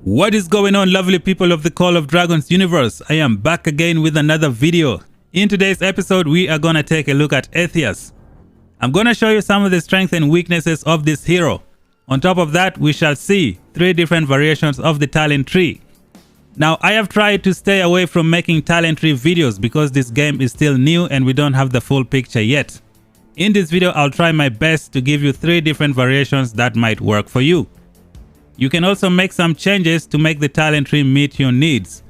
What is going on, lovely people of the Call of Dragons universe? I am back again with another video. In today's episode, we are gonna take a look at ATHEUS. I'm gonna show you some of the strengths and weaknesses of this hero. On top of that, we shall see 3 different variations of the talent tree. Now, I have tried to stay away from making talent tree videos because this game is still new and we don't have the full picture yet. In this video, I'll try my best to give you 3 different variations that might work for you. You can also make some changes to make the talent tree meet your needs.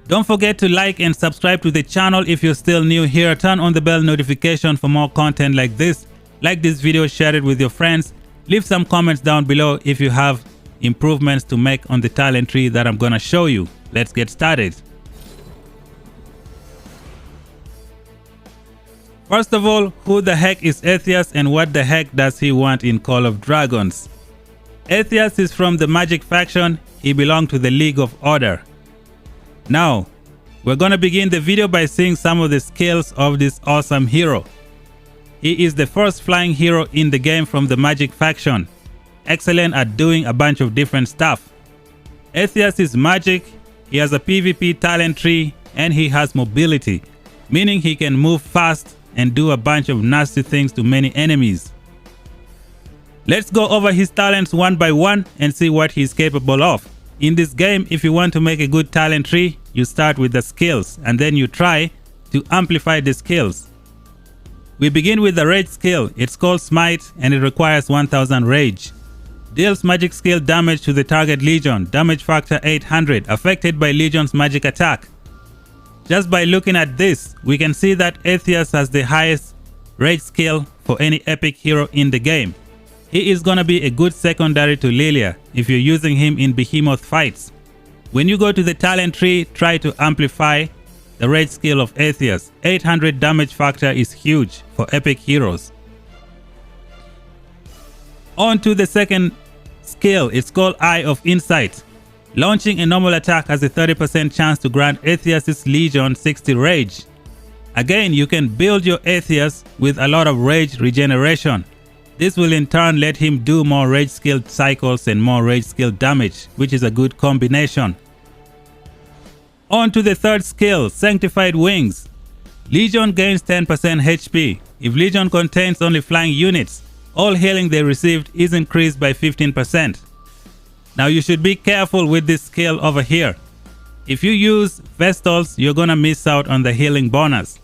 Don't forget to like and subscribe to the channel if you're still new here. Turn on the bell notification for more content like this. Like this video, share it with your friends. Leave some comments down below if you have improvements to make on the talent tree that I'm gonna show you. Let's get started. First of all, who the heck is ATHEUS and what the heck does he want in Call of Dragons? ATHEUS is from the Magic faction. He belongs to the League of Order. Now, we're gonna begin the video by seeing some of the skills of this awesome hero. He is the first flying hero in the game from the Magic faction. Excellent at doing a bunch of different stuff. ATHEUS is magic, he has a PvP talent tree, and he has mobility, meaning he can move fast and do a bunch of nasty things to many enemies. Let's go over his talents one by one and see what he's capable of. In this game, if you want to make a good talent tree, you start with the skills and then you try to amplify the skills. We begin with the rage skill. It's called Smite and it requires 1000 rage. Deals magic skill damage to the target legion, damage factor 800, affected by legion's magic attack. Just by looking at this, we can see that ATHEUS has the highest rage skill for any epic hero in the game. He is gonna be a good secondary to Lilia if you're using him in Behemoth fights. When you go to the talent tree, try to amplify the rage skill of ATHEUS. 800 damage factor is huge for epic heroes. On to the second skill, it's called Eye of Insight. Launching a normal attack has a 30% chance to grant ATHEUS' Legion 60 rage. Again, you can build your ATHEUS with a lot of rage regeneration. This will in turn let him do more rage skill cycles and more rage skill damage, which is a good combination. On to the third skill, Sanctified Wings. Legion gains 10% HP. If Legion contains only flying units, all healing they received is increased by 15%. Now you should be careful with this skill over here. If you use Vestals, you're gonna miss out on the healing bonus.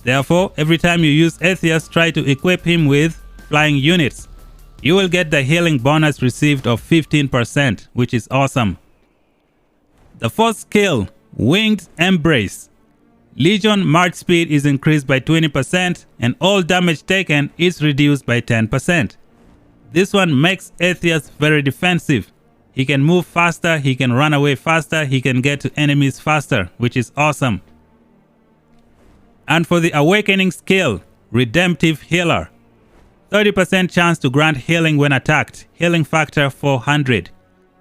Therefore, every time you use ATHEUS, try to equip him with flying units. You will get the healing bonus received of 15%, which is awesome. The fourth skill, Winged Embrace. Legion march speed is increased by 20% and all damage taken is reduced by 10%. This one makes ATHEUS very defensive. He can move faster, he can run away faster, he can get to enemies faster, which is awesome. And for the Awakening skill, Redemptive Healer. 30% chance to grant healing when attacked, healing factor 400.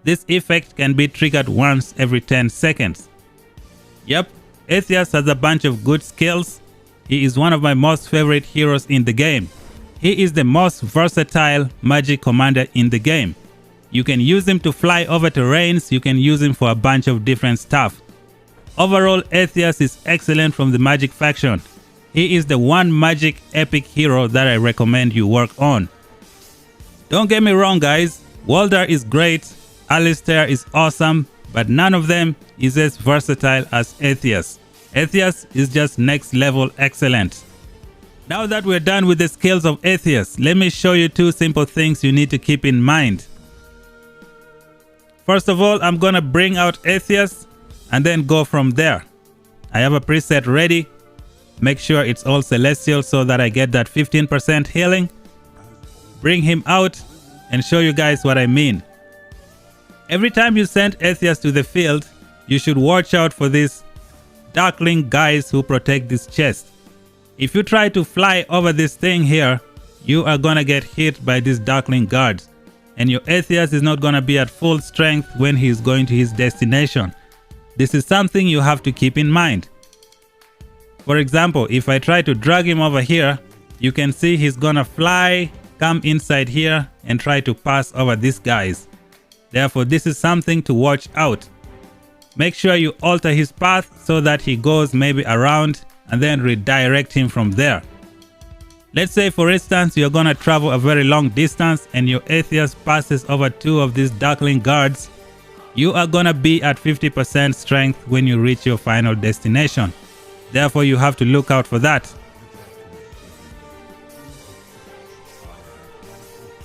This effect can be triggered once every 10 seconds. Yep, ATHEUS has a bunch of good skills. He is one of my most favorite heroes in the game. He is the most versatile magic commander in the game. You can use him to fly over terrains, you can use him for a bunch of different stuff. Overall, ATHEUS is excellent from the Magic faction. He is the one magic epic hero that I recommend you work on. Don't get me wrong guys, Walder is great, Alistair is awesome, but none of them is as versatile as ATHEUS. ATHEUS is just next level excellent. Now that we're done with the skills of ATHEUS, let me show you 2 simple things you need to keep in mind. First of all, I'm gonna bring out ATHEUS and then go from there. I have a preset ready. Make sure it's all celestial so that I get that 15% healing. Bring him out and show you guys what I mean. Every time you send ATHEUS to the field, you should watch out for these Darkling guys who protect this chest. If you try to fly over this thing here, you are gonna get hit by these Darkling guards. And your ATHEUS is not gonna be at full strength when he is going to his destination. This is something you have to keep in mind. For example, if I try to drag him over here, you can see he's gonna fly, come inside here and try to pass over these guys. Therefore, this is something to watch out. Make sure you alter his path so that he goes maybe around and then redirect him from there. Let's say, for instance, you're going to travel a very long distance and your ATHEUS passes over 2 of these Darkling guards. You are going to be at 50% strength when you reach your final destination. Therefore, you have to look out for that.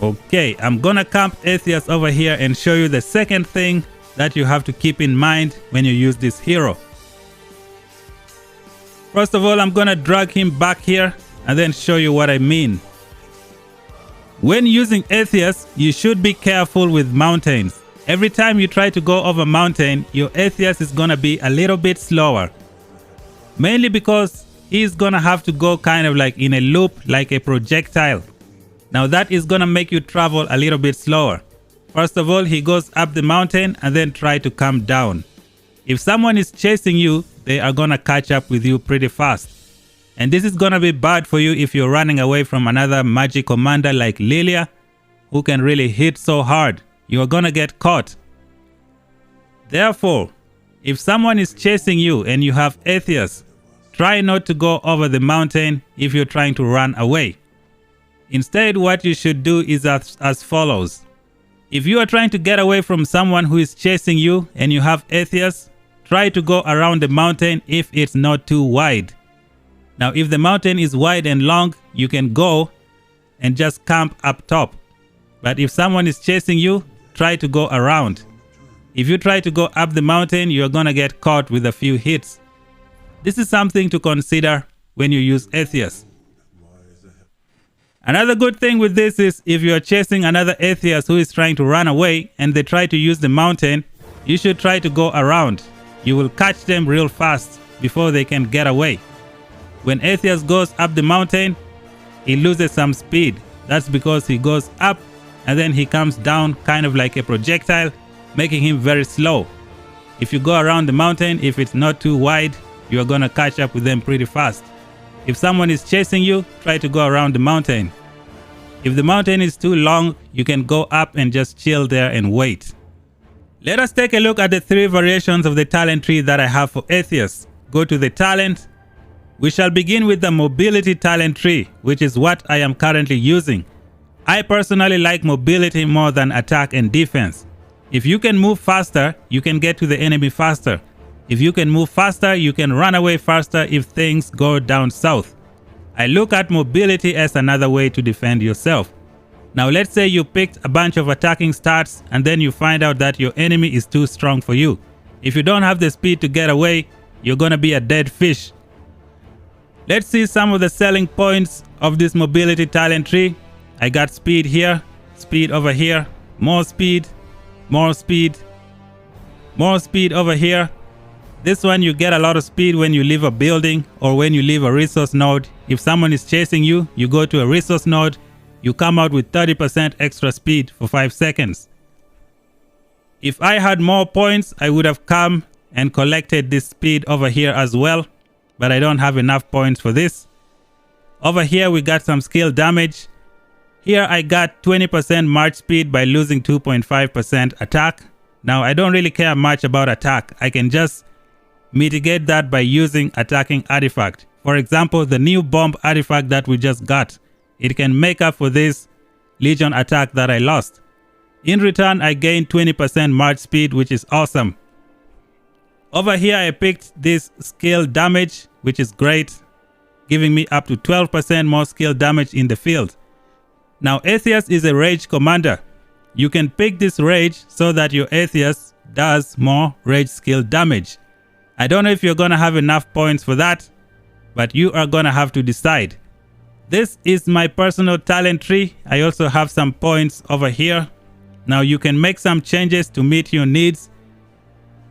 Okay, I'm going to camp ATHEUS over here and show you the second thing that you have to keep in mind when you use this hero. First of all, I'm going to drag him back here and then show you what I mean. When using ATHEUS, you should be careful with mountains. Every time you try to go over a mountain, your ATHEUS is going to be a little bit slower. Mainly because he's going to have to go kind of like in a loop, like a projectile. Now that is going to make you travel a little bit slower. First of all, he goes up the mountain and then try to come down. If someone is chasing you, they are going to catch up with you pretty fast. And this is going to be bad for you if you're running away from another magic commander like Lilia, who can really hit so hard. You're going to get caught. Therefore, if someone is chasing you and you have ATHEUS, try not to go over the mountain if you're trying to run away. Instead, what you should do is as follows. If you are trying to get away from someone who is chasing you and you have ATHEUS, try to go around the mountain if it's not too wide. Now, if the mountain is wide and long, you can go and just camp up top. But if someone is chasing you, try to go around. If you try to go up the mountain, you're going to get caught with a few hits. This is something to consider when you use ATHEUS. Another good thing with this is if you're chasing another ATHEUS who is trying to run away and they try to use the mountain, you should try to go around. You will catch them real fast before they can get away. When ATHEUS goes up the mountain, he loses some speed. That's because he goes up and then he comes down kind of like a projectile, making him very slow. If you go around the mountain, if it's not too wide, you are going to catch up with them pretty fast. If someone is chasing you, try to go around the mountain. If the mountain is too long, you can go up and just chill there and wait. Let us take a look at the 3 variations of the talent tree that I have for ATHEUS. Go to the talent. We shall begin with the mobility talent tree, which is what I am currently using. I personally like mobility more than attack and defense. If you can move faster, you can get to the enemy faster. If you can move faster, you can run away faster if things go down south. I look at mobility as another way to defend yourself. Now let's say you picked a bunch of attacking stats and then you find out that your enemy is too strong for you. If you don't have the speed to get away, you're gonna be a dead fish. Let's see some of the selling points of this mobility talent tree. I got speed here, speed over here, more speed, more speed, more speed over here. This one, you get a lot of speed when you leave a building or when you leave a resource node. If someone is chasing you, you go to a resource node, you come out with 30% extra speed for 5 seconds. If I had more points, I would have come and collected this speed over here as well, but I don't have enough points for this. Over here, we got some skill damage. Here, I got 20% march speed by losing 2.5% attack. Now, I don't really care much about attack. I can just mitigate that by using attacking artifact. For example, the new bomb artifact that we just got. It can make up for this Legion attack that I lost. In return, I gained 20% march speed, which is awesome. Over here, I picked this skill damage, which is great, giving me up to 12% more skill damage in the field. Now, ATHEUS is a rage commander. You can pick this rage so that your ATHEUS does more rage skill damage. I don't know if you're going to have enough points for that, but you are going to have to decide. This is my personal talent tree. I also have some points over here. Now you can make some changes to meet your needs,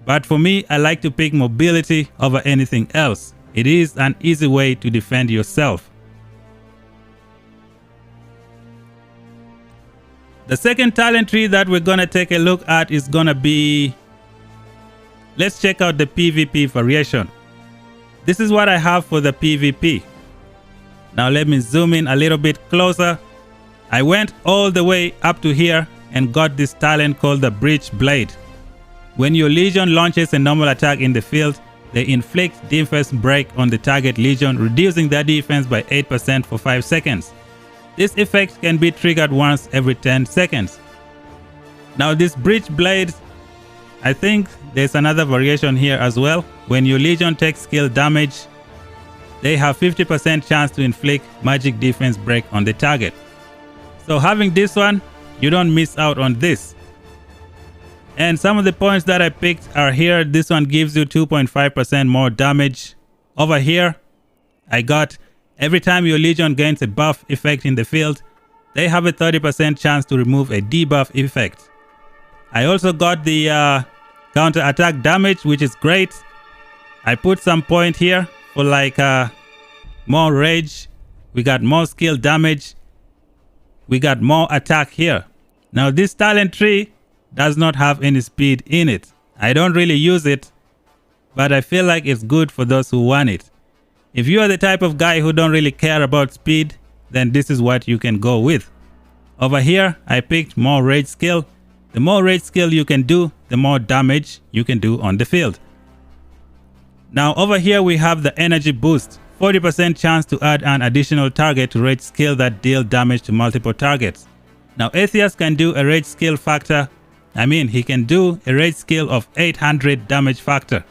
but for me, I like to pick mobility over anything else. It is an easy way to defend yourself. The second talent tree that we're going to take a look at is going to be, let's check out the PvP variation. This is what I have for the PvP. Now let me zoom in a little bit closer. I went all the way up to here and got this talent called the Breach Blade. When your legion launches a normal attack in the field, they inflict defense break on the target legion, reducing their defense by 8% for 5 seconds. This effect can be triggered once every 10 seconds. Now this Breach Blade, I think there's another variation here as well. When your legion takes skill damage, they have 50% chance to inflict magic defense break on the target. So having this one, you don't miss out on this. And some of the points that I picked are here. This one gives you 2.5% more damage. Over here, I got every time your legion gains a buff effect in the field, they have a 30% chance to remove a debuff effect. I also got the counter attack damage, which is great. I put some point here for like more rage. We got more skill damage. We got more attack here. Now this talent tree does not have any speed in it. I don't really use it, but I feel like it's good for those who want it. If you are the type of guy who don't really care about speed, then this is what you can go with. Over here, I picked more rage skill. The more rage skill you can do, the more damage you can do on the field. Now over here we have the energy boost. 40% chance to add an additional target to rage skill that deal damage to multiple targets. Now ATHEUS can do a rage skill factor. He can do a rage skill of 800 damage factor.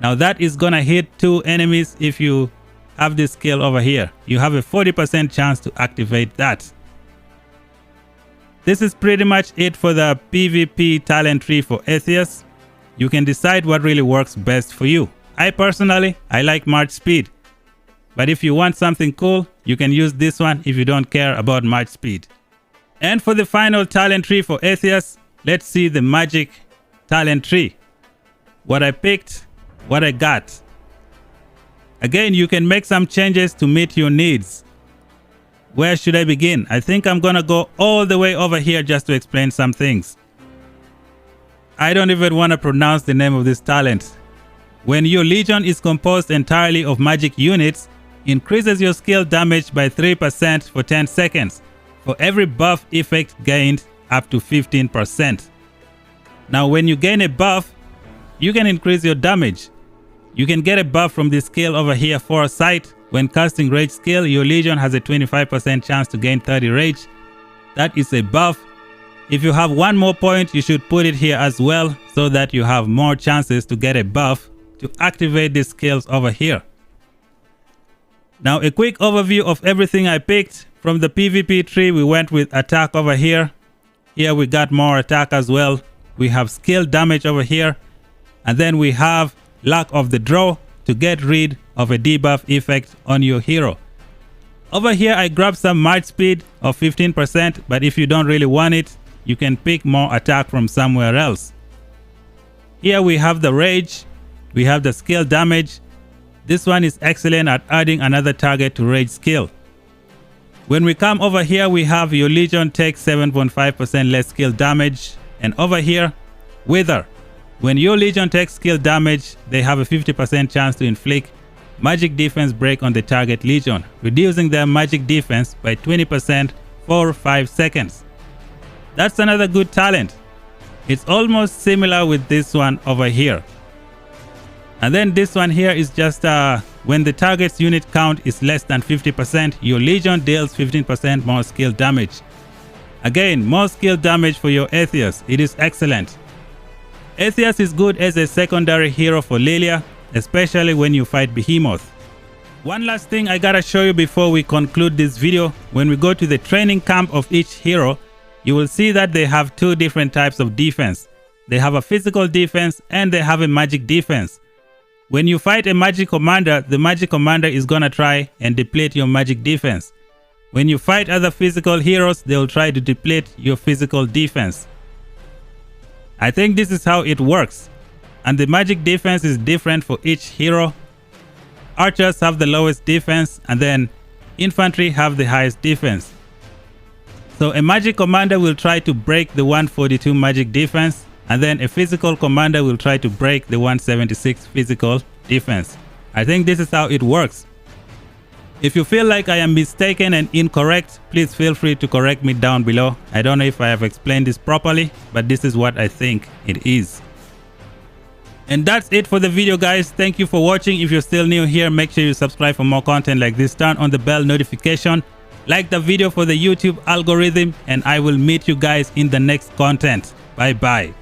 Now that is gonna hit 2 enemies if you have this skill over here. You have a 40% chance to activate that. This is pretty much it for the PvP talent tree for ATHEUS. You can decide what really works best for you. I personally like march speed. But if you want something cool, you can use this one if you don't care about march speed. And for the final talent tree for ATHEUS, let's see the magic talent tree. What I picked, what I got. Again, you can make some changes to meet your needs. Where should I begin? I think I'm gonna go all the way over here just to explain some things. I don't even want to pronounce the name of this talent. When your legion is composed entirely of magic units, increases your skill damage by 3% for 10 seconds. For every buff effect gained up to 15%. Now when you gain a buff, you can increase your damage. You can get a buff from the skill over here, Foresight. When casting rage skill, your legion has a 25% chance to gain 30 rage. That is a buff. If you have one more point, you should put it here as well so that you have more chances to get a buff to activate the skills over here. Now a quick overview of everything I picked. From the PvP tree, we went with attack over here. Here we got more attack as well. We have skill damage over here. And then we have luck of the draw to get rid of a debuff effect on your hero. Over here I grabbed some march speed of 15%, but if you don't really want it, you can pick more attack from somewhere else. Here we have the rage. We have the skill damage. This one is excellent at adding another target to rage skill. When we come over here, we have your legion takes 7.5% less skill damage. And over here, wither. When your legion takes skill damage, they have a 50% chance to inflict magic defense break on the target legion, reducing their magic defense by 20% for 5 seconds. That's another good talent. It's almost similar with this one over here. And then this one here is just when the target's unit count is less than 50%, your legion deals 15% more skill damage. Again, more skill damage for your ATHEUS. It is excellent. ATHEUS is good as a secondary hero for Lilia, especially when you fight Behemoths. One last thing I gotta show you before we conclude this video. When we go to the training camp of each hero, you will see that they have 2 different types of defense. They have a physical defense and they have a magic defense. When you fight a magic commander, the magic commander is gonna try and deplete your magic defense. When you fight other physical heroes, they will try to deplete your physical defense. I think this is how it works. And the magic defense is different for each hero. Archers have the lowest defense, and then infantry have the highest defense. So a magic commander will try to break the 142 magic defense, and then a physical commander will try to break the 176 physical defense. I think this is how it works. If you feel like I am mistaken and incorrect, please feel free to correct me down below. I don't know if I have explained this properly, but this is what I think it is. And that's it for the video, guys. Thank you for watching. If you're still new here, make sure you subscribe for more content like this. Turn on the bell notification. Like the video for the YouTube algorithm, and I will meet you guys in the next content. Bye bye.